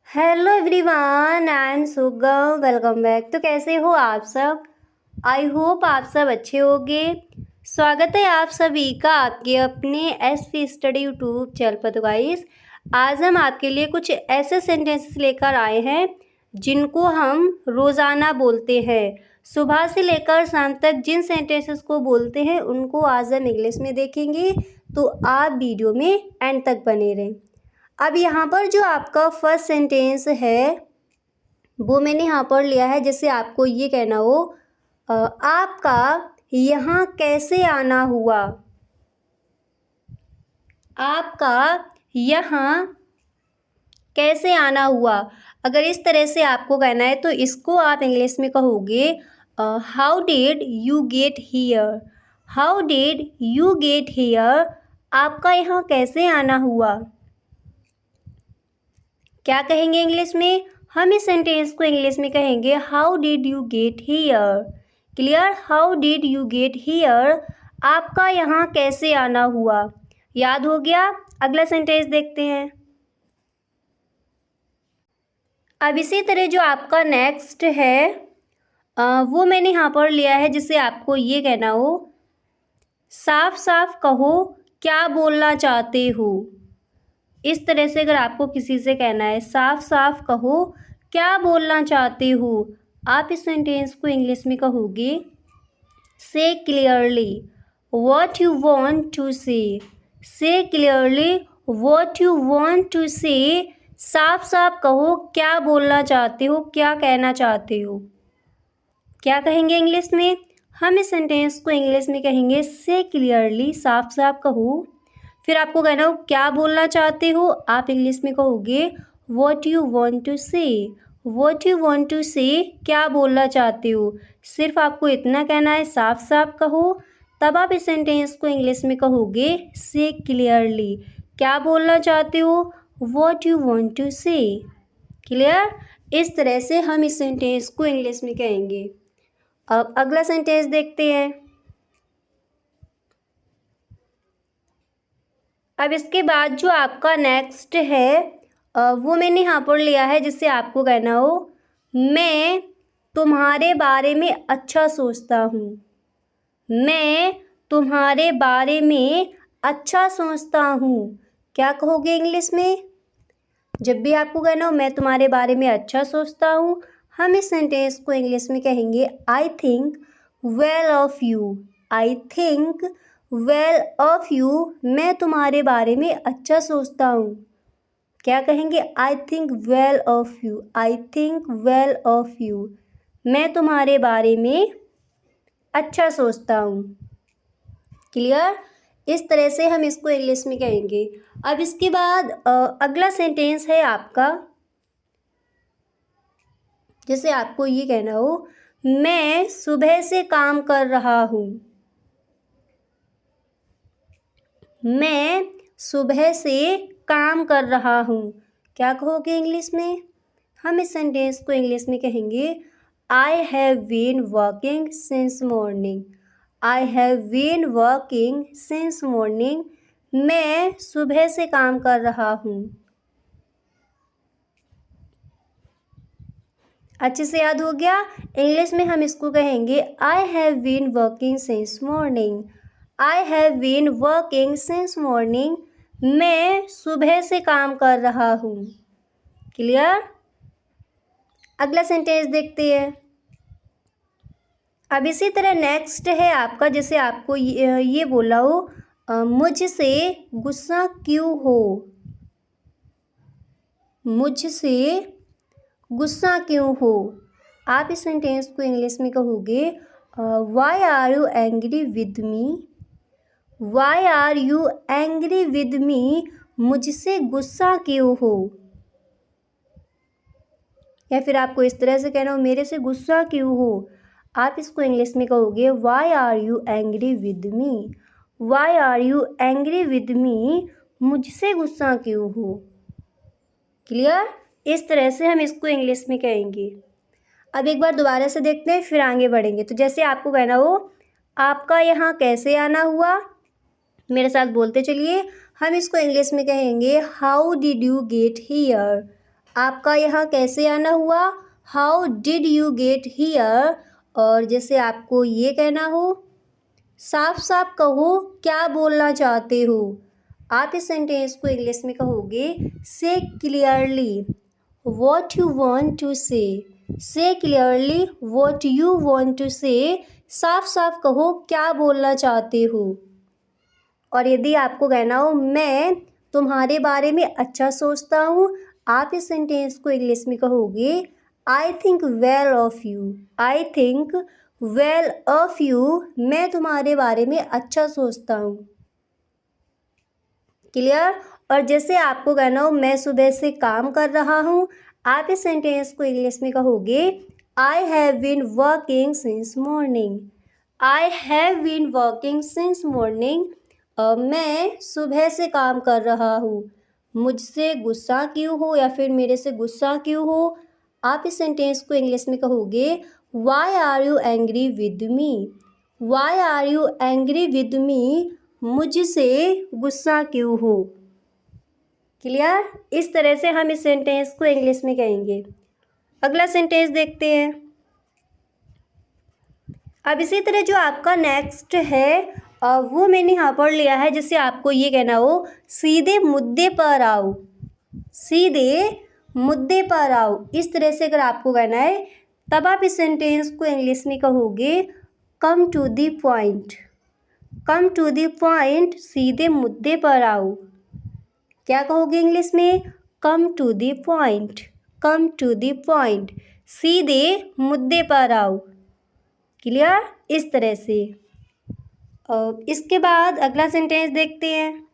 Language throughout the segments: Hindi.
हेलो एवरीवन, आई एम सुगम। Welcome back. तो कैसे हो आप सब? आई होप आप सब अच्छे होंगे। स्वागत है आप सभी का आपके अपने एसपी स्टडी यूट्यूब चैनल पर। तो गाइस, आज हम आपके लिए कुछ ऐसे सेंटेंसेस लेकर आए हैं जिनको हम रोज़ाना बोलते हैं। सुबह से लेकर शाम तक जिन सेंटेंसेस को बोलते हैं उनको आज हम इंग्लिश में देखेंगे, तो आप वीडियो में एंड तक बने रहें। अब यहाँ पर जो आपका फर्स्ट सेंटेंस है वो मैंने यहाँ पर लिया है, जैसे आपको ये कहना हो आपका यहाँ कैसे आना हुआ। आपका यहाँ कैसे आना हुआ। अगर इस तरह से आपको कहना है तो इसको आप इंग्लिश में कहोगे how did you get here. How did you get here. आपका यहाँ कैसे आना हुआ। क्या कहेंगे इंग्लिश में? हम इस सेंटेंस को इंग्लिश में कहेंगे how did you get here. Clear? How did you get here. आपका यहाँ कैसे आना हुआ। याद हो गया? अगला सेंटेंस देखते हैं। अब इसी तरह जो आपका नेक्स्ट है वो मैंने यहाँ पर लिया है, जिससे आपको ये कहना हो साफ साफ कहो क्या बोलना चाहते हो। इस तरह से अगर आपको किसी से कहना है साफ साफ कहो क्या बोलना चाहते हो, आप इस सेंटेंस को इंग्लिश में कहोगे say clearly what you want to say. Say clearly what you want to say. साफ साफ कहो क्या बोलना चाहते हो, क्या कहना चाहते हो। क्या कहेंगे इंग्लिश में? हम इस सेंटेंस को इंग्लिश में कहेंगे से क्लियरली, साफ साफ कहो। फिर आपको कहना हो क्या बोलना चाहते हो, आप इंग्लिश में कहोगे व्हाट यू वांट टू से। व्हाट यू वांट टू से, क्या बोलना चाहते हो। सिर्फ आपको इतना कहना है साफ साफ कहो, तब आप इस सेंटेंस को इंग्लिश में कहोगे से क्लियरली। क्या बोलना चाहते हो, what you want to say. Clear? इस तरह से हम इस सेंटेंस को इंग्लिश में कहेंगे। अब अगला सेंटेंस देखते हैं। अब इसके बाद जो आपका नेक्स्ट है वो मैंने यहाँ पर लिया है, जिससे आपको कहना हो मैं तुम्हारे बारे में अच्छा सोचता हूँ। मैं तुम्हारे बारे में अच्छा सोचता हूँ। क्या कहोगे इंग्लिश में? जब भी आपको कहना हो मैं तुम्हारे बारे में अच्छा सोचता हूँ, हम इस सेंटेंस को इंग्लिश में कहेंगे I think well of you. I think well of you. मैं तुम्हारे बारे में अच्छा सोचता हूँ। क्या कहेंगे? I think well of you. I think well of you. मैं तुम्हारे बारे में अच्छा सोचता हूँ। क्लियर? इस तरह से हम इसको इंग्लिश में कहेंगे। अब इसके बाद अगला सेंटेंस है आपका, जैसे आपको ये कहना हो मैं सुबह से काम कर रहा हूँ। मैं सुबह से काम कर रहा हूँ। क्या कहोगे इंग्लिश में? हम इस सेंटेंस को इंग्लिश में कहेंगे I have been working since morning. I have been working since morning. मैं सुबह से काम कर रहा हूँ। अच्छे से याद हो गया? इंग्लिश में हम इसको कहेंगे I have been working since morning. I have been working since morning. मैं सुबह से काम कर रहा हूँ। क्लियर? अगला सेंटेंस देखते हैं। अब इसी तरह नेक्स्ट है आपका, जैसे आपको ये बोला हो मुझसे गुस्सा क्यों हो। मुझसे गुस्सा क्यों हो। आप इस सेंटेंस को इंग्लिश में कहोगे why are you angry with me. Why are you angry with me. मुझसे गुस्सा क्यों हो। या फिर आपको इस तरह से कहना हो मेरे से गुस्सा क्यों हो, आप इसको इंग्लिश में कहोगे why are you angry with me. Why are you angry with me. मुझसे गुस्सा क्यों हो। क्लियर? इस तरह से हम इसको इंग्लिश में कहेंगे। अब एक बार दोबारा से देखते हैं, फिर आगे बढ़ेंगे। तो जैसे आपको कहना हो आपका यहाँ कैसे आना हुआ, मेरे साथ बोलते चलिए। हम इसको इंग्लिश में कहेंगे how did you get here. आपका यहाँ कैसे आना हुआ, how did you get here. और जैसे आपको ये कहना हो, साफ साफ कहो क्या बोलना चाहते हो। आप इस सेंटेंस को इंग्लिश में कहोगे say clearly what you want to say. Say clearly what you want to say, साफ साफ कहो क्या बोलना चाहते हो। और यदि आपको कहना हो मैं तुम्हारे बारे में अच्छा सोचता हूँ, आप इस सेंटेंस को इंग्लिश में कहोगे I think well of you. I think well of you, मैं तुम्हारे बारे में अच्छा सोचता हूँ। क्लियर। और जैसे आपको कहना हो मैं सुबह से काम कर रहा हूँ, आप इस सेंटेंस को इंग्लिश में कहोगे I have been working since morning. I have been working since morning, मैं सुबह से काम कर रहा हूँ। मुझसे गुस्सा क्यों हो या फिर मेरे से गुस्सा क्यों हो, आप इस सेंटेंस को इंग्लिश में कहोगे why are you angry with me. Why are you angry with me, मुझसे गुस्सा क्यों हो। क्लियर। इस तरह से हम इस सेंटेंस को इंग्लिश में कहेंगे। अगला सेंटेंस देखते हैं। अब इसी तरह जो आपका नेक्स्ट है वो मैंने यहाँ पर लिया है, जिससे आपको ये कहना हो सीधे मुद्दे पर आओ। सीधे मुद्दे पर आओ, इस तरह से अगर आपको कहना है तब आप इस सेंटेंस को इंग्लिश में कहोगे come to the point. Come to the point, सीधे मुद्दे पर आओ। क्या कहोगे इंग्लिश में, come to the point. Come to the point, सीधे मुद्दे पर आओ। क्लियर। इस तरह से। इसके बाद अगला सेंटेंस देखते हैं।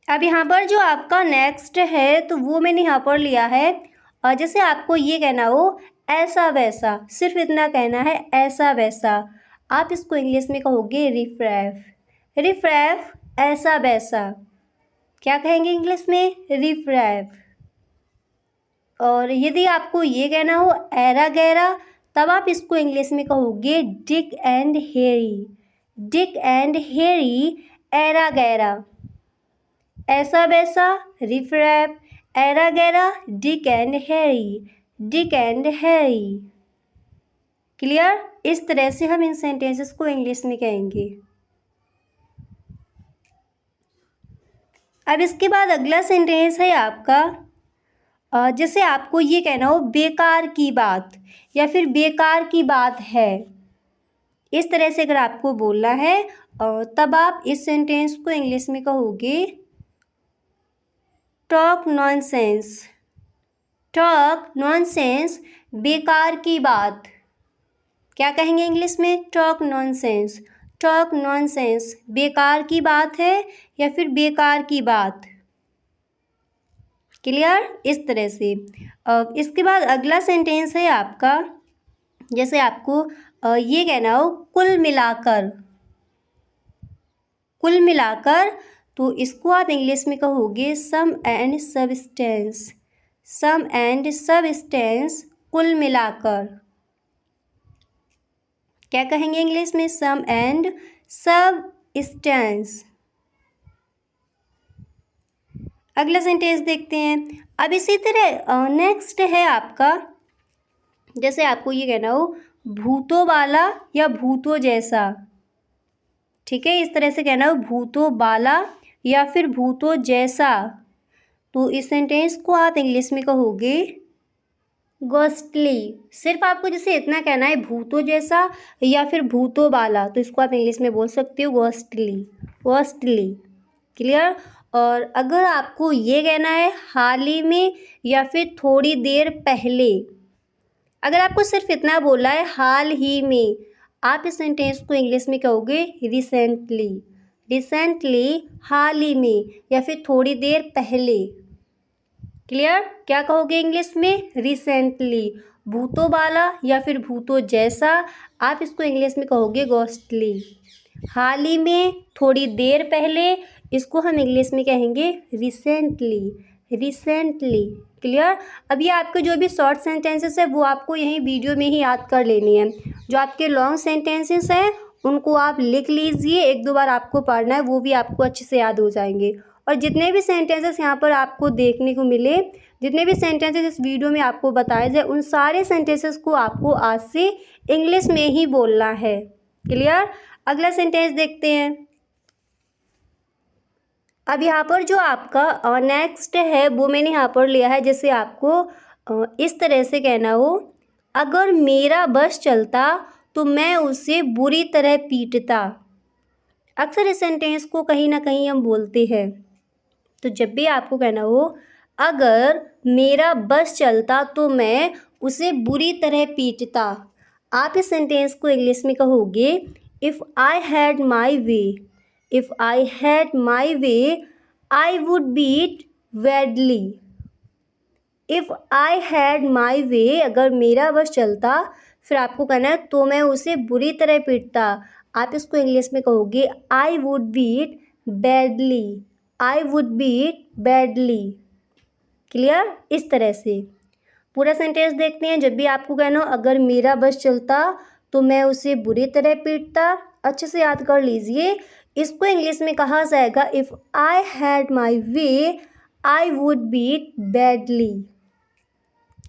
अब यहाँ पर जो आपका नेक्स्ट है तो वो मैंने यहाँ पर लिया है, और जैसे आपको ये कहना हो ऐसा वैसा, सिर्फ इतना कहना है ऐसा वैसा, आप इसको इंग्लिश में कहोगे रिफ्रेफ। रिफ्रेफ, ऐसा वैसा। क्या कहेंगे इंग्लिश में, रिफ्रेफ। और यदि आपको ये कहना हो ऐरा गैरा, तब आप इसको इंग्लिश में कहोगे Dick and Harry. Dick and Harry, ऐरा गैरा। ऐसा वैसा, रिफ्रेफ, ऐरा गैरा, Dick and Harry. Dick and Harry. Clear. इस तरह से हम इन सेंटेंसेस को इंग्लिश में कहेंगे। अब इसके बाद अगला सेंटेंस है आपका, जैसे आपको ये कहना हो बेकार की बात या फिर बेकार की बात है, इस तरह से अगर आपको बोलना है तब आप इस सेंटेंस को इंग्लिश में कहोगे टॉक नॉनसेंस। टॉक नॉनसेंस, बेकार की बात। क्या कहेंगे इंग्लिश में, टॉक नॉनसेंस। टॉक नॉनसेंस, बेकार की बात है या फिर बेकार की बात। क्लियर। इस तरह से। इसके बाद अगला सेंटेंस है आपका, जैसे आपको ये कहना हो कुल मिलाकर। कुल मिलाकर, तो इसको आप इंग्लिश में कहोगे sum and substance. Sum and substance, कुल मिलाकर। क्या कहेंगे इंग्लिश में, सम एंड सबस्टेंस। अगला सेंटेंस देखते हैं। अब इसी तरह नेक्स्ट है आपका, जैसे आपको ये कहना हो भूतों वाला या भूतों जैसा। ठीक है, इस तरह से कहना हो भूतों वाला या फिर भूतों जैसा, तो इस सेंटेंस को आप इंग्लिश में कहोगे घोस्टली। सिर्फ आपको जैसे इतना कहना है भूतों जैसा या फिर भूतों वाला, तो इसको आप इंग्लिश में बोल सकते हो घोस्टली। घोस्टली। क्लियर। और अगर आपको ये कहना है हाल ही में या फिर थोड़ी देर पहले, अगर आपको सिर्फ इतना बोला है हाल ही में, आप इस सेंटेंस को इंग्लिश में कहोगे रिसेंटली। रिसेंटली, हाल ही में या फिर थोड़ी देर पहले। क्लियर। क्या कहोगे इंग्लिश में, रिसेंटली। भूतों वाला या फिर भूतों जैसा, आप इसको इंग्लिश में कहोगे घोस्टली। हाल ही में, थोड़ी देर पहले, इसको हम इंग्लिश में कहेंगे रिसेंटली। रिसेंटली। क्लियर। अब ये आपके जो भी शॉर्ट सेंटेंसेस है वो आपको यहीं वीडियो में ही याद कर लेनी है। जो आपके लॉन्ग सेंटेंसेस हैं उनको आप लिख लीजिए, एक दो बार आपको पढ़ना है, वो भी आपको अच्छे से याद हो जाएंगे। और जितने भी सेंटेंसेस यहाँ पर आपको देखने को मिले, जितने भी सेंटेंसेस इस वीडियो में आपको बताए जाए, उन सारे सेंटेंसेस को आपको आज से इंग्लिश में ही बोलना है। क्लियर? अगला सेंटेंस देखते हैं। अब यहाँ पर जो आपका नेक्स्ट है वो मैंने यहाँ पर लिया है, जैसे आपको इस तरह से कहना हो, अगर मेरा बस चलता तो मैं उसे बुरी तरह पीटता। अक्सर इस सेंटेंस को कहीं ना कहीं हम बोलते हैं। तो जब भी आपको कहना हो अगर मेरा बस चलता तो मैं उसे बुरी तरह पीटता, आप इस सेंटेंस को इंग्लिश में कहोगे if I had my way. If I had my way I would beat badly. If I had my way, अगर मेरा बस चलता, फिर आपको कहना है तो मैं उसे बुरी तरह पीटता। आप इसको इंग्लिश में कहोगे I would beat badly. I would beat badly. Clear? इस तरह से पूरा सेंटेंस देखते हैं। जब भी आपको कहना हो अगर मेरा बस चलता तो मैं उसे बुरी तरह पीटता, अच्छे से याद कर लीजिए। इसको इंग्लिश में कहा जाएगा if I had my way I would beat badly.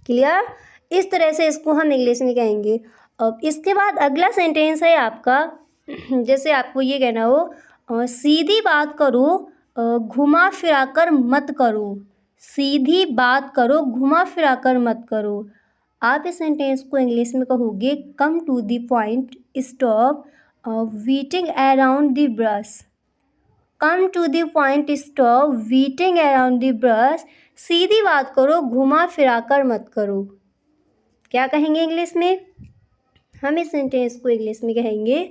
Clear? इस तरह से इसको हम इंग्लिश में कहेंगे। अब इसके बाद अगला सेंटेंस है आपका, जैसे आपको ये कहना हो सीधी बात करो घुमा फिरा कर मत करो। सीधी बात करो घुमा फिरा कर मत करो। आप इस सेंटेंस को इंग्लिश में कहोगे come to the point, stop beating around the brush. Come to the point, stop beating around the brush. सीधी बात करो घुमा फिरा कर मत करो। क्या कहेंगे इंग्लिश में? हम इस सेंटेंस को इंग्लिश में कहेंगे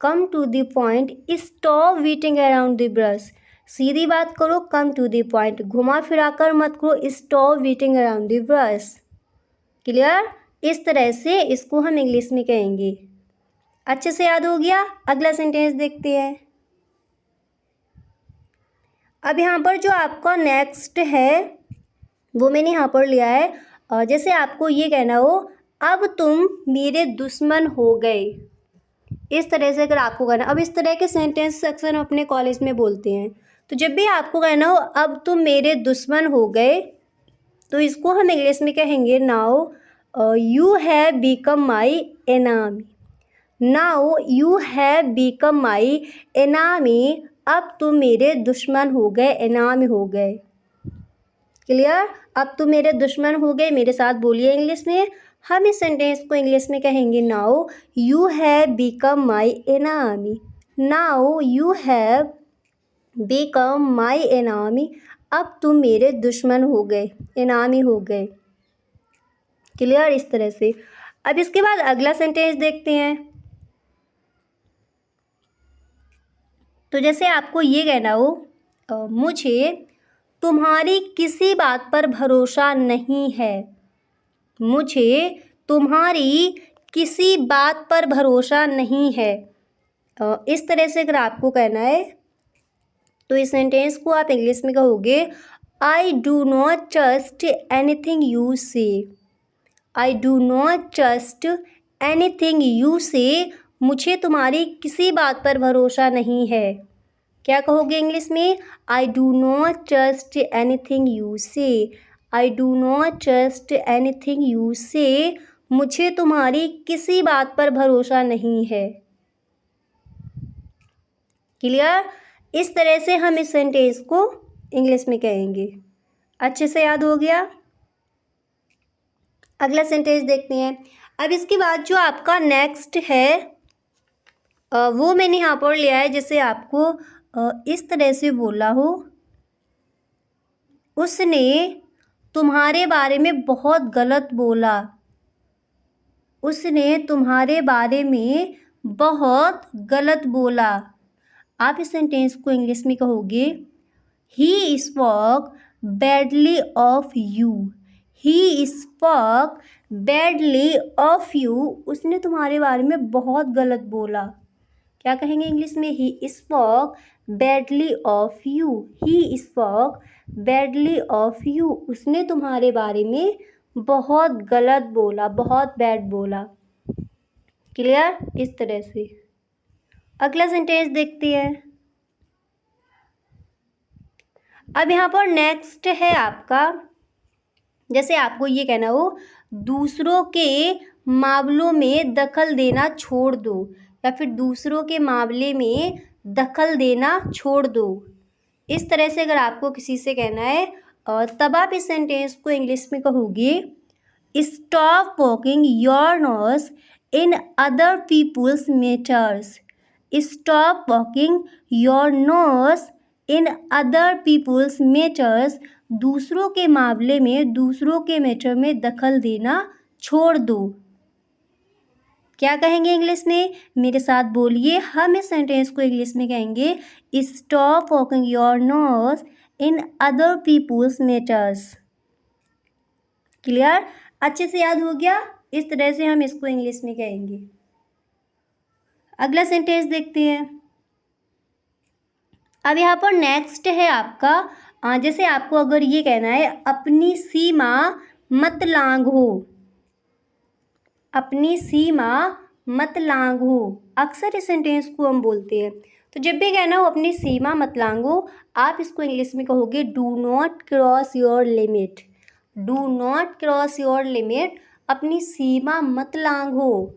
come to the point, stop beating around the brush. सीधी बात करो, कम टू द पॉइंट, घुमा फिरा कर मत करो, stop beating around the brush. Clear? इस तरह से इसको हम इंग्लिश में कहेंगे। अच्छे से याद हो गया? अगला सेंटेंस देखते हैं। अब यहाँ पर जो आपका नेक्स्ट है वो मैंने यहाँ पर लिया है, जैसे आपको ये कहना हो अब तुम मेरे दुश्मन हो गए। इस तरह से अगर आपको कहना, अब इस तरह के सेंटेंस अक्सर हम अपने कॉलेज में बोलते हैं। तो जब भी आपको कहना हो अब तुम मेरे दुश्मन हो गए, तो इसको हम इंग्लिश में कहेंगे now you have become my enemy. Now you have become my enemy. अब तुम मेरे दुश्मन हो गए, एनामी हो गए। क्लियर? अब तुम मेरे दुश्मन हो गए। मेरे साथ बोलिए इंग्लिश में। हम इस सेंटेंस को इंग्लिश में कहेंगे now you have become my enemy. Now you have become my enemy. अब तुम मेरे दुश्मन हो गए, एनामी हो गए। क्लियर? इस तरह से। अब इसके बाद अगला सेंटेंस देखते हैं। तो जैसे आपको ये कहना हो मुझे तुम्हारी किसी बात पर भरोसा नहीं है। मुझे तुम्हारी किसी बात पर भरोसा नहीं है। इस तरह से अगर आपको कहना है तो इस सेंटेंस को आप इंग्लिश में कहोगे I do not trust anything you say. I do not trust anything you say. मुझे तुम्हारी किसी बात पर भरोसा नहीं है। क्या कहोगे इंग्लिश में? I do not trust anything you say. I do not trust anything you say. मुझे तुम्हारी किसी बात पर भरोसा नहीं है। क्लियर? इस तरह से हम इस सेंटेंस को इंग्लिश में कहेंगे। अच्छे से याद हो गया? अगला सेंटेंस देखते हैं। अब इसके बाद जो आपका नेक्स्ट है वो मैंने यहाँ पर लिया है, जैसे आपको इस तरह से बोला हो उसने तुम्हारे बारे में बहुत गलत बोला। उसने तुम्हारे बारे में बहुत गलत बोला। आप इस सेंटेंस को इंग्लिश में कहोगे he spoke badly of you. He spoke badly of you. उसने तुम्हारे बारे में बहुत गलत बोला। क्या कहेंगे इंग्लिश में? He spoke badly of you. He spoke badly of you. उसने तुम्हारे बारे में बहुत गलत बोला, बहुत बैड बोला। क्लियर? इस तरह से। अगला सेंटेंस देखते हैं। अब यहाँ पर नेक्स्ट है आपका, जैसे आपको ये कहना हो दूसरों के मामलों में दखल देना छोड़ दो, या फिर दूसरों के मामले में दखल देना छोड़ दो। इस तरह से अगर आपको किसी से कहना है तब आप इस सेंटेंस को इंग्लिश में कहोगे, stop walking your nose in other people's matters. Stop walking your nose in other people's matters. दूसरों के मामले में, दूसरों के मैटर में दखल देना छोड़ दो। क्या कहेंगे इंग्लिश में? मेरे साथ बोलिए। हम इस सेंटेंस को इंग्लिश में कहेंगे, stop walking your nose in other people's matters. Clear? अच्छे से याद हो गया? इस तरह से हम इसको इंग्लिश में कहेंगे। अगला सेंटेंस देखते हैं। अब यहाँ पर नेक्स्ट है आपका, जैसे आपको अगर ये कहना है अपनी सीमा मत लांघो। अपनी सीमा मत लांघो, अक्सर इस सेंटेंस को हम बोलते हैं। तो जब भी कहना हो अपनी सीमा मत लांघो, आप इसको इंग्लिश में कहोगे do not cross your limit. Do not cross your limit, अपनी सीमा मत लांघो।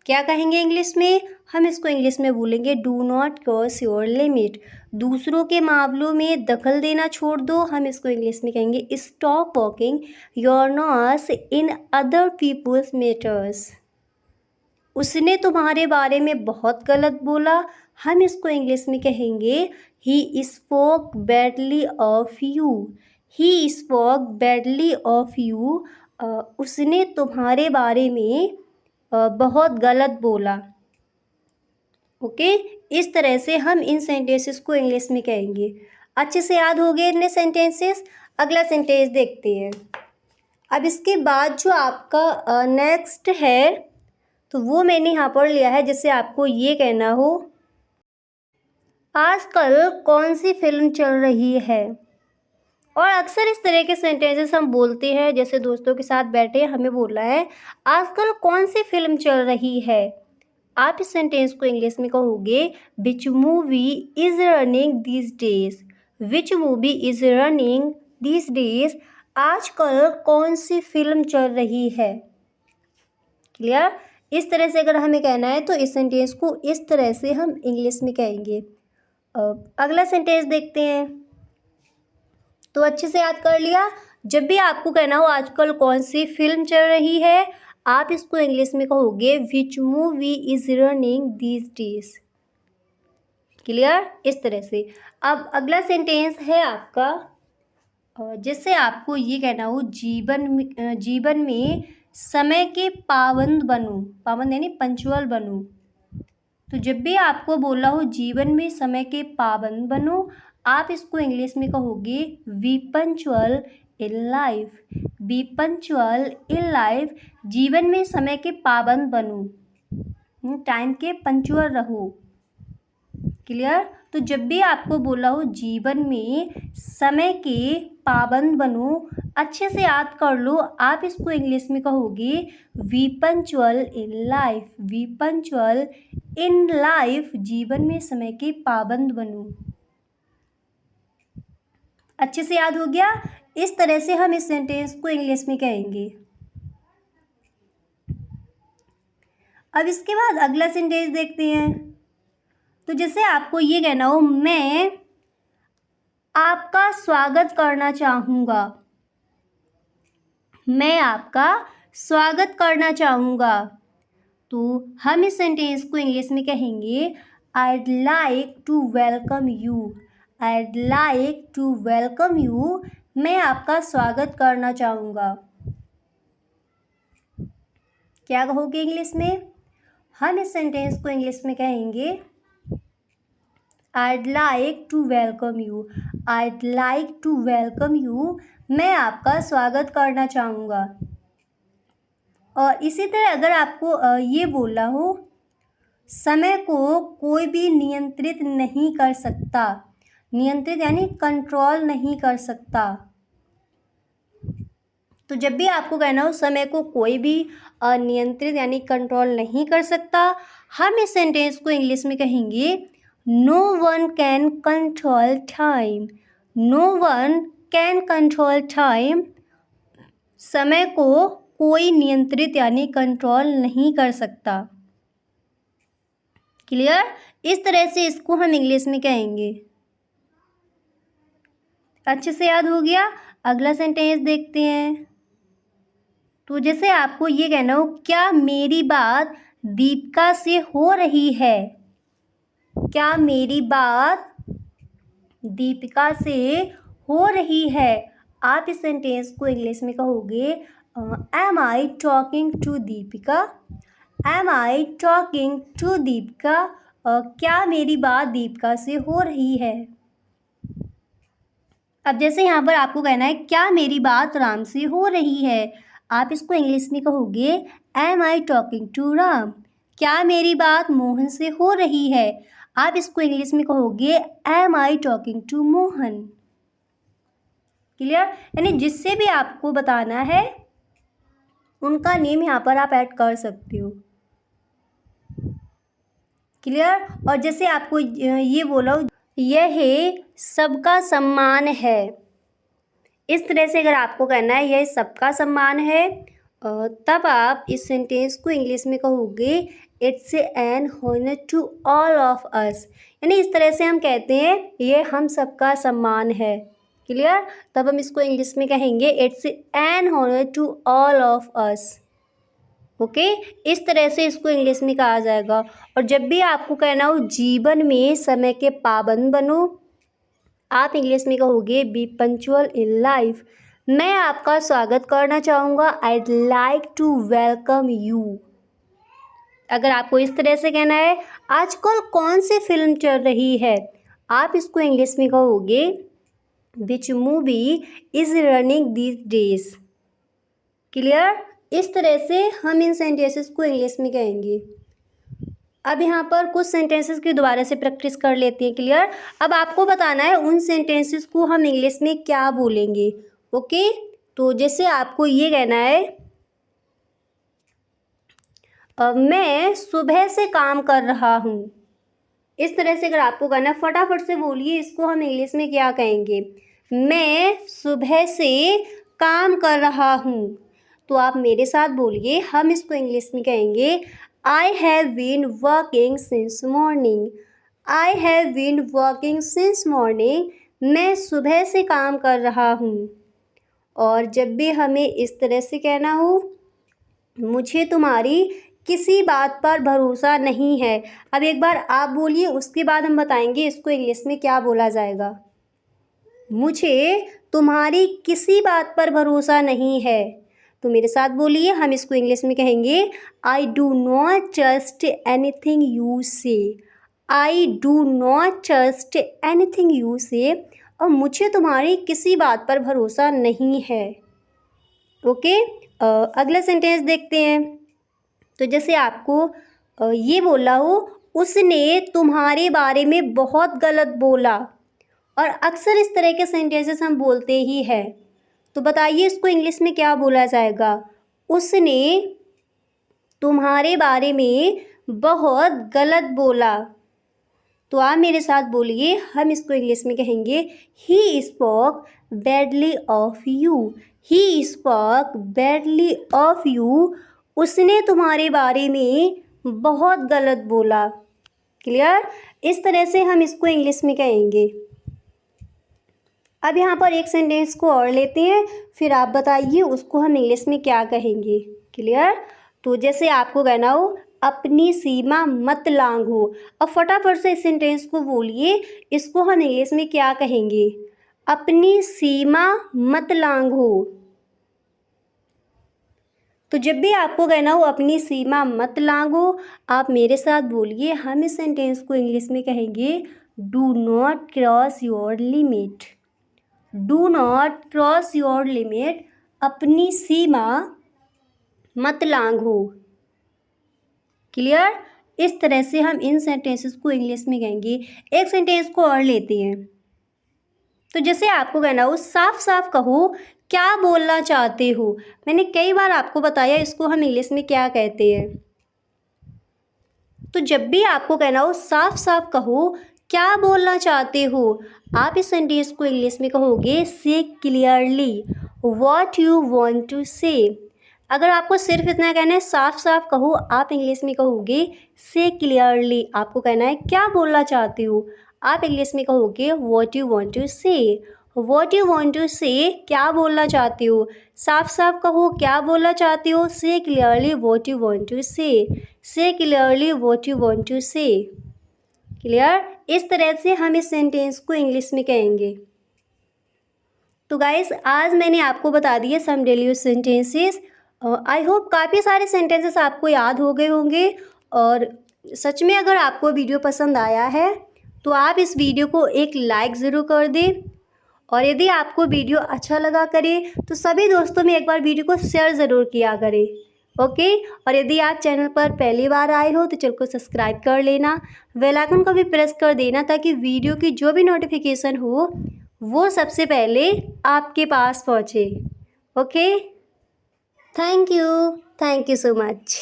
क्या कहेंगे इंग्लिश में? हम इसको इंग्लिश में बोलेंगे do not cross your limit. दूसरों के मामलों में दखल देना छोड़ दो, हम इसको इंग्लिश में कहेंगे stop walking your nose in other people's matters. उसने तुम्हारे बारे में बहुत गलत बोला, हम इसको इंग्लिश में कहेंगे he spoke badly of you. He spoke badly of you. उसने तुम्हारे बारे में बहुत गलत बोला। ओके, इस तरह से हम इन सेंटेंसेस को इंग्लिश में कहेंगे। अच्छे से याद हो गए इतने सेंटेंसेस। अगला सेंटेंस देखते हैं। अब इसके बाद जो आपका नेक्स्ट है, तो वो मैंने यहाँ पर लिया है, जिससे आपको ये कहना हो आजकल कौन सी फिल्म चल रही है। और अक्सर इस तरह के सेंटेंसेस हम बोलते हैं, जैसे दोस्तों के साथ बैठे हमें बोलना है आजकल कौन सी फिल्म चल रही है। आप इस सेंटेंस को इंग्लिश में कहोगे which movie is running these days. Which movie is running these days, आजकल कौन सी फिल्म चल रही है। क्लियर? इस तरह से अगर हमें कहना है तो इस सेंटेंस को इस तरह से हम इंग्लिश में कहेंगे। अगला सेंटेंस देखते हैं। तो अच्छे से याद कर लिया। जब भी आपको कहना हो आजकल कौन सी फिल्म चल रही है, आप इसको इंग्लिश में कहोगे which movie is running these days. Clear? इस तरह से। अब अगला सेंटेंस है आपका, जिससे आपको ये कहना हो जीवन में समय के पाबंद बनो। पाबंद यानी पंचुअल बनो। तो जब भी आपको बोला हो जीवन में समय के पाबंद बनो, आप इसको इंग्लिश में कहोगे be punctual in life. Be punctual in life, जीवन में समय के पाबंद बनो, टाइम के पंचुअल रहो। क्लियर? तो जब भी आपको बोला हो जीवन में समय के पाबंद बनो, अच्छे से याद कर लो, आप इसको इंग्लिश में कहोगे be punctual in life. Be punctual in life, जीवन में समय के पाबंद बनो। अच्छे से याद हो गया? इस तरह से हम इस सेंटेंस को इंग्लिश में कहेंगे। अब इसके बाद अगला सेंटेंस देखते हैं। तो जैसे आपको ये कहना हो मैं आपका स्वागत करना चाहूँगा। मैं आपका स्वागत करना चाहूँगा। तो हम इस सेंटेंस को इंग्लिश में कहेंगे I'd like to welcome you। I'd like to welcome you, मैं आपका स्वागत करना चाहूँगा। क्या कहोगे इंग्लिश में? हम इस सेंटेंस को इंग्लिश में कहेंगे I'd like to welcome you। I'd like to welcome you, मैं आपका स्वागत करना चाहूँगा। और इसी तरह अगर आपको ये बोला हो समय को कोई भी नियंत्रित नहीं कर सकता। नियंत्रित यानी कंट्रोल नहीं कर सकता। तो जब भी आपको कहना हो समय को कोई भी नियंत्रित यानी कंट्रोल नहीं कर सकता, हम इस सेंटेंस को इंग्लिश में कहेंगे no one can control time. No one can control time, समय को कोई नियंत्रित यानी कंट्रोल नहीं कर सकता। क्लियर? इस तरह से इसको हम इंग्लिश में कहेंगे। अच्छे से याद हो गया? अगला सेंटेंस देखते हैं। तो जैसे आपको ये कहना हो, क्या मेरी बात दीपिका से हो रही है? क्या मेरी बात दीपिका से हो रही है? आप इस सेंटेंस को इंग्लिश में कहोगे, am I talking to Deepika? Am I talking to Deepika? क्या मेरी बात दीपिका से हो रही है? अब जैसे यहाँ पर आपको कहना है, क्या मेरी बात राम से हो रही है? आप इसको इंग्लिश में कहोगे, am I talking to Ram? क्या मेरी बात मोहन से हो रही है? आप इसको इंग्लिश में कहोगे, am I talking to Mohan? Clear? यानी जिससे भी आपको बताना है उनका नेम यहाँ पर आप ऐड कर सकते हो। क्लियर? और जैसे आपको ये बोला, यह सबका सम्मान है। इस तरह से अगर आपको कहना है यह सबका सम्मान है, तब आप इस सेंटेंस को इंग्लिश में कहोगे, it's an honour to all of us. यानी इस तरह से हम कहते हैं ये हम सबका सम्मान है। क्लियर? तब हम इसको इंग्लिश में कहेंगे, it's an honour to all of us. Okay, इस तरह से इसको इंग्लिश में कहा जाएगा। और जब भी आपको कहना हो जीवन में समय के पाबंद बनो, आप इंग्लिश में कहोगे, बी पंक्चुअल इन लाइफ। मैं आपका स्वागत करना चाहूँगा, I'd like to welcome you. अगर आपको इस तरह से कहना है, आजकल कौन सी फिल्म चल रही है, आप इसको इंग्लिश में कहोगे, which movie is running these days. Clear? इस तरह से हम इन सेंटेंसेस को इंग्लिश में कहेंगे। अब यहाँ पर कुछ सेंटेंसेस की दोबारा से प्रैक्टिस कर लेते हैं। क्लियर? अब आपको बताना है उन सेंटेंसेस को हम इंग्लिश में क्या बोलेंगे। ओके, तो जैसे आपको ये कहना है, मैं सुबह से काम कर रहा हूँ। इस तरह से अगर आपको कहना है, फटाफट से बोलिए, इसको हम इंग्लिश में क्या कहेंगे, मैं सुबह से काम कर रहा हूँ। तो आप मेरे साथ बोलिए, हम इसको इंग्लिश में कहेंगे, I have been working since morning. I have been working since morning. मैं सुबह से काम कर रहा हूँ। और जब भी हमें इस तरह से कहना हो, मुझे तुम्हारी किसी बात पर भरोसा नहीं है। अब एक बार आप बोलिए, उसके बाद हम बताएंगे इसको इंग्लिश में क्या बोला जाएगा। मुझे तुम्हारी किसी बात पर भरोसा नहीं है। तो मेरे साथ बोलिए, हम इसको इंग्लिश में कहेंगे, I do not trust anything you say. I do not trust anything you say. और मुझे तुम्हारी किसी बात पर भरोसा नहीं है। ओके, अगला सेंटेंस देखते हैं। तो जैसे आपको ये बोला हो, उसने तुम्हारे बारे में बहुत गलत बोला। और अक्सर इस तरह के सेंटेंसेस हम बोलते ही हैं। तो बताइए इसको इंग्लिश में क्या बोला जाएगा। उसने तुम्हारे बारे में बहुत गलत बोला। तो आप मेरे साथ बोलिए, हम इसको इंग्लिश में कहेंगे, he spoke badly of you. He spoke badly of you. उसने तुम्हारे बारे में बहुत गलत बोला। क्लियर? इस तरह से हम इसको इंग्लिश में कहेंगे। अब यहाँ पर एक सेंटेंस को और लेते हैं, फिर आप बताइए उसको हम इंग्लिश में क्या कहेंगे। क्लियर? तो जैसे आपको कहना हो, अपनी सीमा मत लांघो। अब फटाफट से इस सेंटेंस को बोलिए, इसको हम इंग्लिश में क्या कहेंगे, अपनी सीमा मत लांघो। तो जब भी आपको कहना हो अपनी सीमा मत लांघो, आप मेरे साथ बोलिए, हम इस सेंटेंस को इंग्लिश में कहेंगे, do not cross your limit. Do not cross your limit. अपनी सीमा मत लांघो। क्लियर? इस तरह से हम इन सेंटेंसेस को इंग्लिश में कहेंगे। एक सेंटेंस को और लेते हैं। तो जैसे आपको कहना हो, साफ साफ कहो क्या बोलना चाहते हो। मैंने कई बार आपको बताया इसको हम इंग्लिश में क्या कहते हैं। तो जब भी आपको कहना हो, साफ साफ कहो क्या बोलना चाहते हो। आप इस सेंटेंस को इंग्लिश में कहोगे say clearly what you want to say. अगर आपको सिर्फ इतना कहना है साफ साफ कहो, आप इंग्लिश में कहोगे से क्लियरली। आपको कहना है क्या बोलना चाहते हो, आप इंग्लिश में कहोगे व्हाट यू वांट टू से। व्हाट यू वांट टू से, क्या बोलना चाहते हो। साफ साफ कहो क्या बोलना चाहते हो, say clearly what you want to say clearly what you want to say. Clear. इस तरह से हम इस सेंटेंस को इंग्लिश में कहेंगे। तो गाइस आज मैंने आपको बता दिए some daily use sentences. I hope काफ़ी सारे सेंटेंसेस आपको याद हो गए होंगे। और सच में अगर आपको वीडियो पसंद आया है तो आप इस वीडियो को एक लाइक ज़रूर कर दें। और यदि आपको वीडियो अच्छा लगा करे तो सभी दोस्तों में एक बार वीडियो को शेयर ज़रूर किया करें। ओके। और यदि आप चैनल पर पहली बार आए हो तो चैनल को सब्सक्राइब कर लेना, बेल आइकन को भी प्रेस कर देना ताकि वीडियो की जो भी नोटिफिकेशन हो वो सबसे पहले आपके पास पहुँचे। Okay. Thank you so much.